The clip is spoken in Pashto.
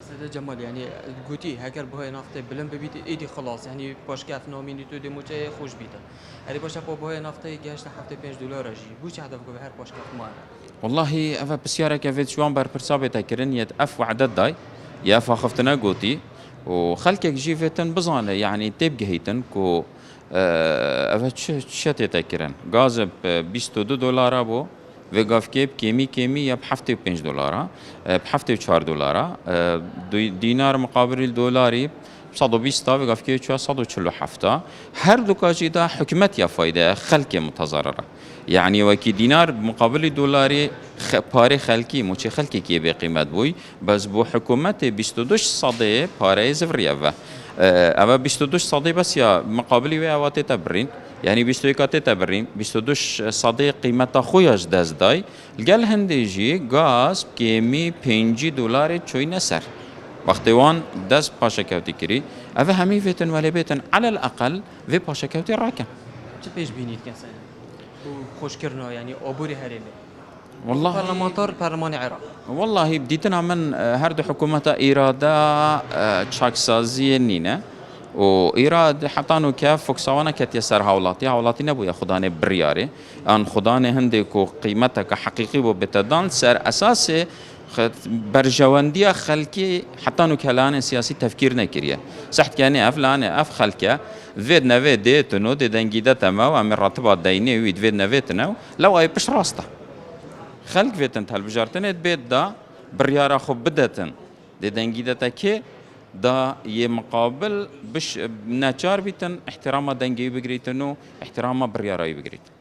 سيدة جمال يعني قوتي هكر بهاي نافطة بلن ببيت ايدي خلاص يعني باش كاف ناميني تو دي موچه خوش بيتا هذه باش ابو بهاي نافطة جهش هفته 5 دلار جي بوش هدف جو هر باش كاف مار والله أفا بسيارة كافيت شوان بار برسابة تكرن يت أف وعدد داي يا أفا خفتنا قوتي وخلكك جيفتن بزانة يعني تبقى هيتن كو أفا شتى تكرن غاز ب 22 دلار بو وقاف كيب كيمي يا بحفتي ب 5 دلار بحفتي ب 4 دلار دينار مقابل الدولاري 120 تا وقاف كيب 147 هر دو كاجي دا حكمت يا فايدة خلك متضررة يعني وكي دينار مقابل الدولاري پاره خلکی موچه خلکی کی به قیمت بوی بس بو حکومت 22 صده پاره زفریه و اما 22 صده بس یا مقابلی و اوات تبرین يعني 21 تبرين 22 صديق قيمتها خوياش دازداي الجال هنديجي غاز كيمي 5 دلار تشوي نسر وقتی وان دست پاشا كوتي كري اوه همي فيتن ولی بيتن على الاقل في پاشا كوتي راكن چه پیش بینید که سن خوش کرنا يعني عبور هرمه والله برلمانتار برلمان عراق والله بديتنا من هردو حكومة إرادة تشاكسازي نينا وإيراد حطانو كاف فوكسوانا كتيسر هاولاتي نبو يا خداني برياري أن خداني هندكو قيمتك حقيقي وبتدان سر أساسي برجواندية خلقي حتى نو كلان سياسي تفكير نكريه صحت كاني افلان اف خلقه فيدنا فيدي تنو دي دنجيدا تما وامر راتبات دايني ويد فيدنا فيتنو لو اي بش راسته خلق فيتن تال بجارتنت بيت دا بريارا خو بدتن دي دنجيدا تكي دا يه مقابل بش ناچار بيتن احترام دنجي بگريتنو احترام بريارا بگريت